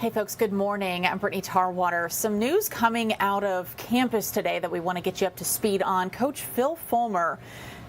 Hey folks, good morning. I'm Brittany Tarwater. Some news coming out of campus today that we want to get you up to speed on. Coach Phil Fulmer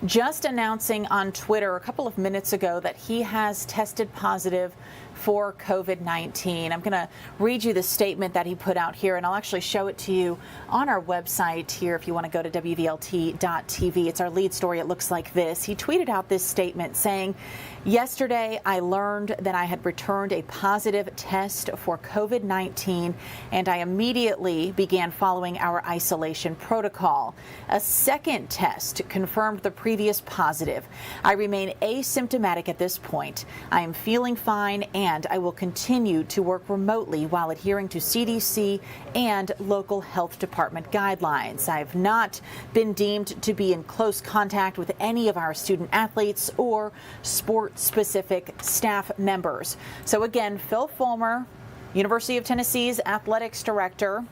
just announcing on Twitter a couple of minutes ago that he has tested positive for COVID-19. I'm going to read you the statement that he put out here, and I'll actually show it to you on our website here if you want to go to WVLT.tv. It's our lead story. It looks like this. He tweeted out this statement saying, "Yesterday, I learned that I had returned a positive test for COVID-19, and I immediately began following our isolation protocol. A second test confirmed the previous positive. I remain asymptomatic at this point. I am feeling fine, and I will continue to work remotely while adhering to CDC and local health department guidelines. I have not been deemed to be in close contact with any of our student athletes or sport-specific staff members." So again, Phil Fulmer, University of Tennessee's Athletics Director,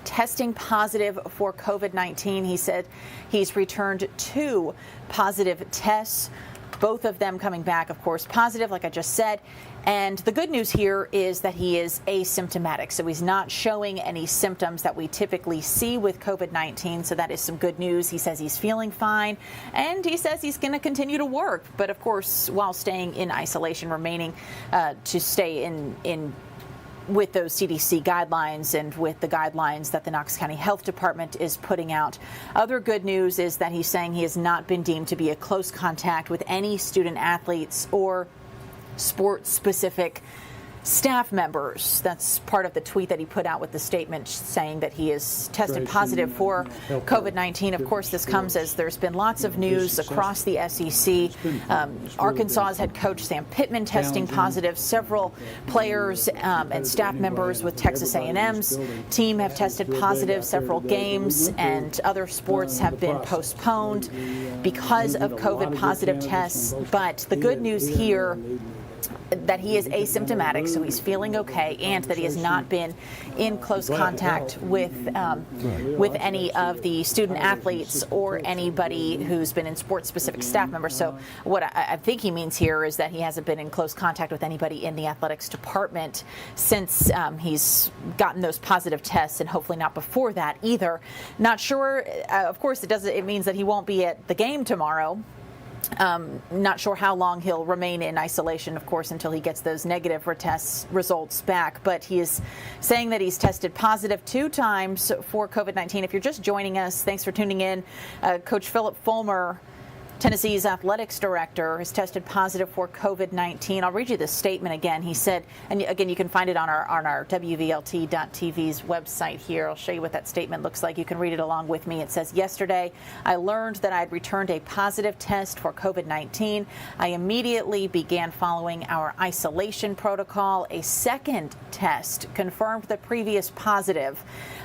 testing positive for COVID-19. He said he's returned 2 positive tests, both of them coming back, of course, positive, like I just said. And the good news here is that he is asymptomatic, so he's not showing any symptoms that we typically see with COVID-19, so that is some good news. He says he's feeling fine, and he says he's going to continue to work, but of course, while staying in isolation, remaining to stay in with those CDC guidelines and with the guidelines that the Knox County Health Department is putting out. Other good news is that he's saying he has not been deemed to be a close contact with any student athletes or sport-specific staff members. That's part of the tweet that he put out with the statement saying that he is tested positive for COVID-19. Of course, this comes as there's been lots of news across the SEC. Arkansas's head coach Sam Pittman testing positive. Several players and staff members with Texas A&M's team have tested positive. Several games and other sports have been postponed because of COVID positive tests. But the good news here that he is asymptomatic, so he's feeling okay, and that he has not been in close contact with any of the student athletes or anybody who's been in sports-specific staff members. So what I think he means here is that he hasn't been in close contact with anybody in the athletics department since he's gotten those positive tests, and hopefully not before that either. Not sure. Of course, it means that he won't be at the game tomorrow. Not sure how long he'll remain in isolation, of course, until he gets those negative results back. But he is saying that he's tested positive 2 times for COVID-19. If you're just joining us, thanks for tuning in. Coach Phillip Fulmer, Tennessee's athletics director, has tested positive for COVID-19. I'll read you this statement again. He said, and again, you can find it on our WVLT.tv's website here. I'll show you what that statement looks like. You can read it along with me. It says, "Yesterday, I learned that I had returned a positive test for COVID-19. I immediately began following our isolation protocol. A second test confirmed the previous positive.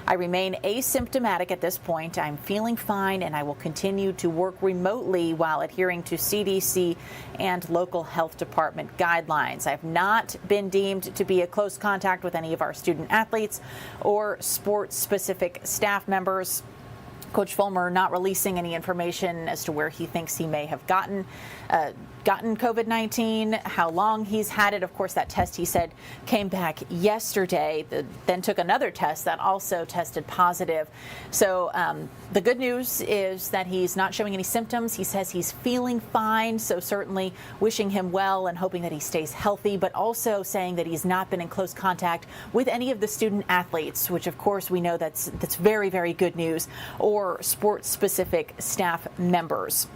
I remain asymptomatic at this point. I'm feeling fine, and I will continue to work remotely while adhering to CDC and local health department guidelines. I have not been deemed to be a close contact with any of our student athletes or sports-specific staff members." Coach Fulmer not releasing any information as to where he thinks he may have gotten COVID-19, how long he's had it. Of course, that test, he said, came back yesterday, then took another test that also tested positive. So the good news is that he's not showing any symptoms. He says he's feeling fine, so certainly wishing him well and hoping that he stays healthy, but also saying that he's not been in close contact with any of the student athletes, which of course we know that's very, very good news, or sports-specific staff members.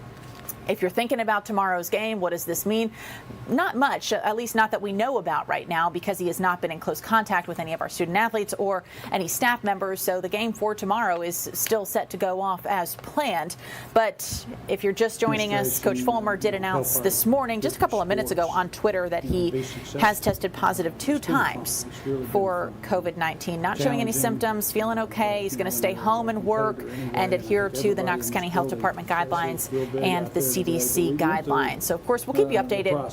If you're thinking about tomorrow's game, what does this mean? Not much, at least not that we know about right now, because he has not been in close contact with any of our student athletes or any staff members. So the game for tomorrow is still set to go off as planned. But if you're just joining us, Coach Fulmer did announce this morning, just a couple of minutes ago on Twitter, that he has tested positive 2 times for COVID-19. Not showing any symptoms, feeling okay. He's going to stay home and work and adhere to the Knox County Health Department guidelines and the CDC guidelines. So, of course, we'll keep you updated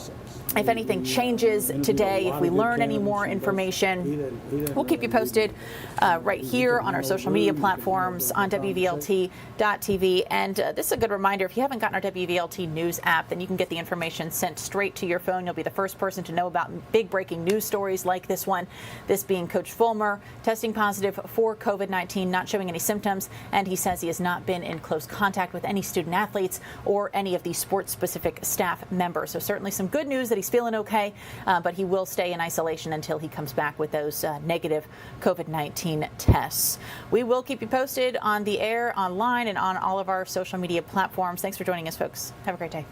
If anything changes today, if we learn any more information, we'll keep you posted right here on our social media platforms on WVLT.tv. And this is a good reminder, if you haven't gotten our WVLT News app, then you can get the information sent straight to your phone. You'll be the first person to know about big breaking news stories like this one, this being Coach Fulmer testing positive for COVID-19, not showing any symptoms, and he says he has not been in close contact with any student athletes or any of the sports-specific staff members. So certainly some good news that he's feeling okay, but he will stay in isolation until he comes back with those negative COVID-19 tests. We will keep you posted on the air, online, and on all of our social media platforms. Thanks for joining us, folks. Have a great day.